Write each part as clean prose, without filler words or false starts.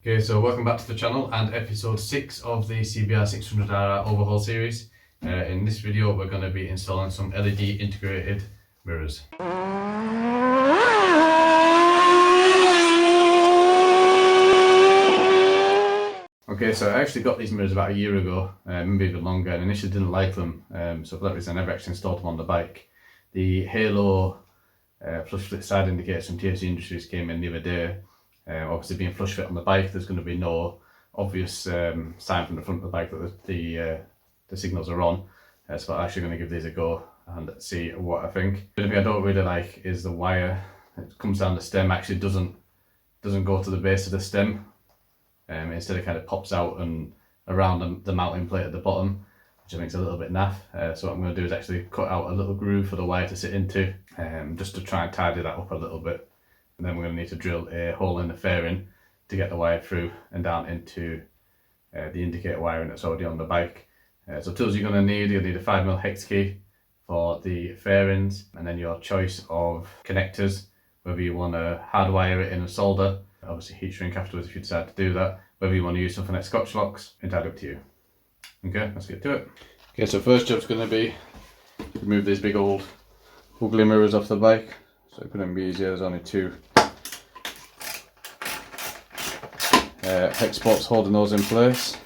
Okay, so welcome back to the channel and episode 6 of the CBR600 RR Overhaul Series. In this video we're going to be installing some LED integrated mirrors. Okay, so I actually got these mirrors about a year ago, maybe even longer, and initially didn't like them, so for that reason I never actually installed them on the bike. The Halo flush fit side indicators from TSC Industries came in the other day. Obviously being flush fit on the bike, there's going to be no obvious sign from the front of the bike that the signals are on. So I'm actually going to give these a go and see what I think. The only thing I don't really like is the wire. It comes down the stem, actually doesn't go to the base of the stem. Instead it kind of pops out and around the mounting plate at the bottom, which I think is a little bit naff. So what I'm going to do is actually cut out a little groove for the wire to sit into, just to try and tidy that up a little bit. And then we're going to need to drill a hole in the fairing to get the wire through and down into the indicator wiring that's already on the bike. So tools you're going to need, you'll need a 5mm hex key for the fairings, and then your choice of connectors, whether you want to hardwire it in a solder, obviously heat shrink afterwards if you decide to do that, whether you want to use something like Scotch locks, entirely up to you. Okay, let's get to it. Okay, so first job's going to be to remove these big old ugly mirrors off the bike. So it couldn't be easier, there's only two hex bolts holding those in place.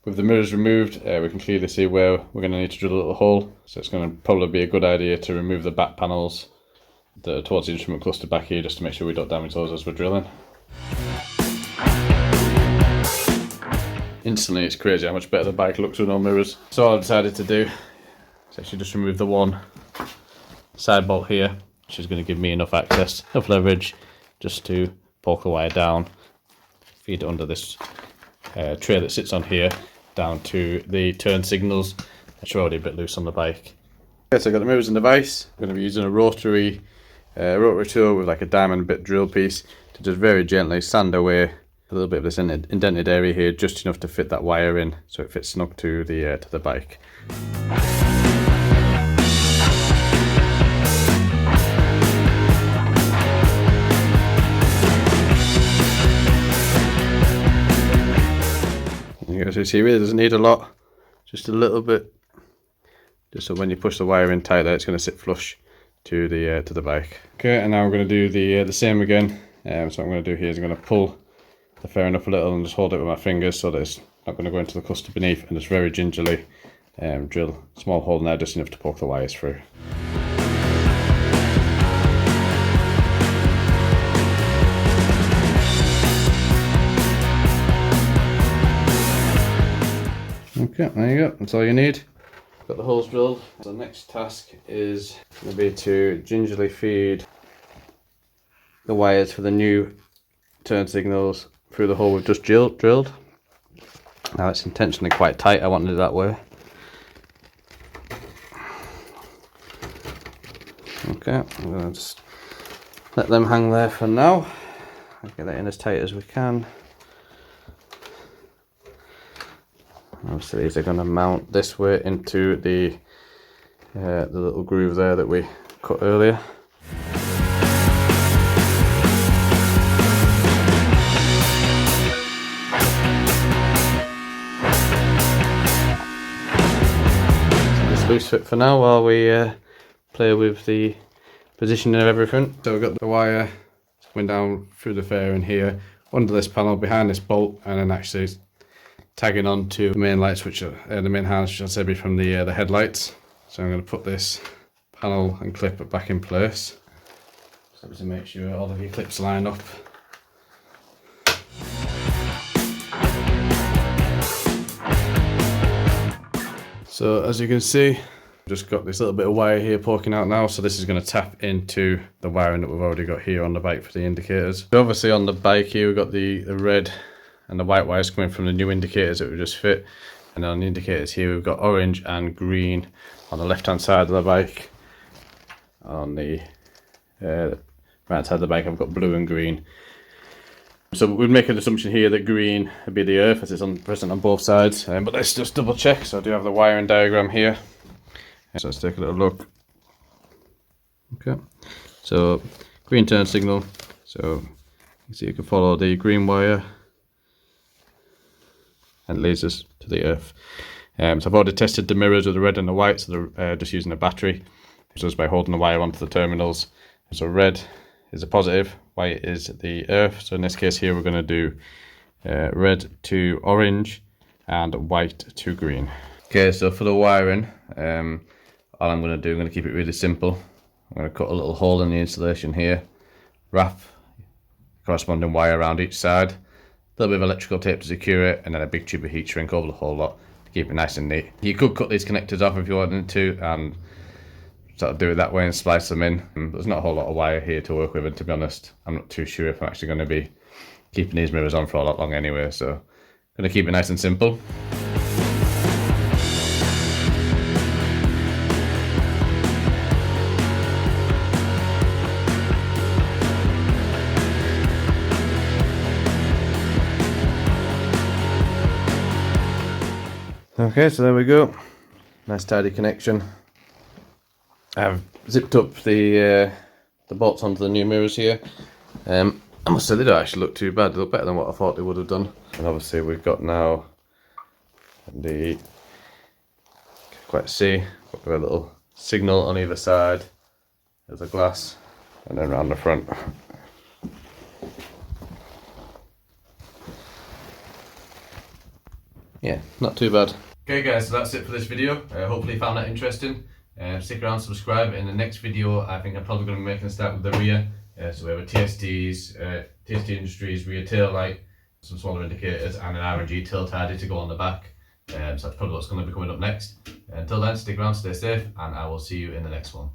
With the mirrors removed, we can clearly see where we're going to need to drill a little hole. So it's going to probably be a good idea to remove the back panels that are towards the instrument cluster back here, just to make sure we don't damage those as we're drilling. Instantly, it's crazy how much better the bike looks with no mirrors. So all I decided to do is actually just remove the one side bolt here, which is going to give me enough access, enough leverage, just to poke the wire down, feed it under this tray that sits on here, down to the turn signals, which are already a bit loose on the bike. Okay, so I've got the mirrors in the vise. I'm going to be using a rotary tool with like a diamond bit drill piece to just very gently sand away a little bit of this indented area here, just enough to fit that wire in so it fits snug to the bike. As you see, it really doesn't need a lot, just a little bit, just so when you push the wire in tight there, it's going to sit flush to the bike. Okay, and now I'm going to do the same again. So what I'm going to do here is I'm going to pull the fairing up a little and just hold it with my fingers so that it's not going to go into the cluster beneath, and just very gingerly drill a small hole in there, just enough to poke the wires through. Okay, there you go, that's all you need. Got the holes drilled. So the next task is going to be to gingerly feed the wires for the new turn signals through the hole we've just drilled. Now it's intentionally quite tight, I wanted it that way. Okay, I'm going to just let them hang there for now. I'll get that in as tight as we can. Obviously these are going to mount this way into the little groove there that we cut earlier. So just loose fit for now while we play with the positioning of everything. So we've got the wire coming down through the fairing here, under this panel, behind this bolt, and then actually tagging on to the main lights, which are the main harness, which I'll say be from the headlights. So I'm going to put this panel and clip it back in place, so to make sure all of your clips line up. So as you can see, I've just got this little bit of wire here poking out now, so this is going to tap into the wiring that we've already got here on the bike for the indicators. So obviously on the bike here we've got the red and the white wires coming from the new indicators that we just fit, and on the indicators here we've got orange and green on the left hand side of the bike. On the right side of the bike I've got blue and green. So we'd make an assumption here that green would be the earth, as it's present on both sides, but let's just double check. So I do have the wiring diagram here, so let's take a little look. Okay, so green turn signal, so you see you can follow the green wire and it leads us to the earth. So I've already tested the mirrors with the red and the white, so they're just using a battery, so just by holding the wire onto the terminals. So red is a positive, white is the earth, so in this case here we're going to do red to orange and white to green. Okay, so for the wiring, all I'm going to do, I'm going to keep it really simple. I'm going to cut a little hole in the insulation here, wrap corresponding wire around each side, a little bit of electrical tape to secure it, and then a big tube of heat shrink over the whole lot to keep it nice and neat. You could cut these connectors off if you wanted to and sort of do it that way and splice them in. There's not a whole lot of wire here to work with, and to be honest, I'm not too sure if I'm actually going to be keeping these mirrors on for a lot long anyway, so I'm going to keep it nice and simple. Okay, so there we go. Nice tidy connection. I've zipped up the bolts onto the new mirrors here. I must say they don't actually look too bad. They look better than what I thought they would have done. And obviously we've got now the, can't quite see, got a little signal on either side. There's a glass, and then around the front. Yeah, not too bad. Okay guys, so that's it for this video. Hopefully you found that interesting. Stick around, subscribe. In the next video, I think I'm probably going to be making a start with the rear. So we have a TSTs, TST Industries rear tail light, some smaller indicators, and an R&G tilt hardy to go on the back. So that's probably what's going to be coming up next. Until then, stick around, stay safe, and I will see you in the next one.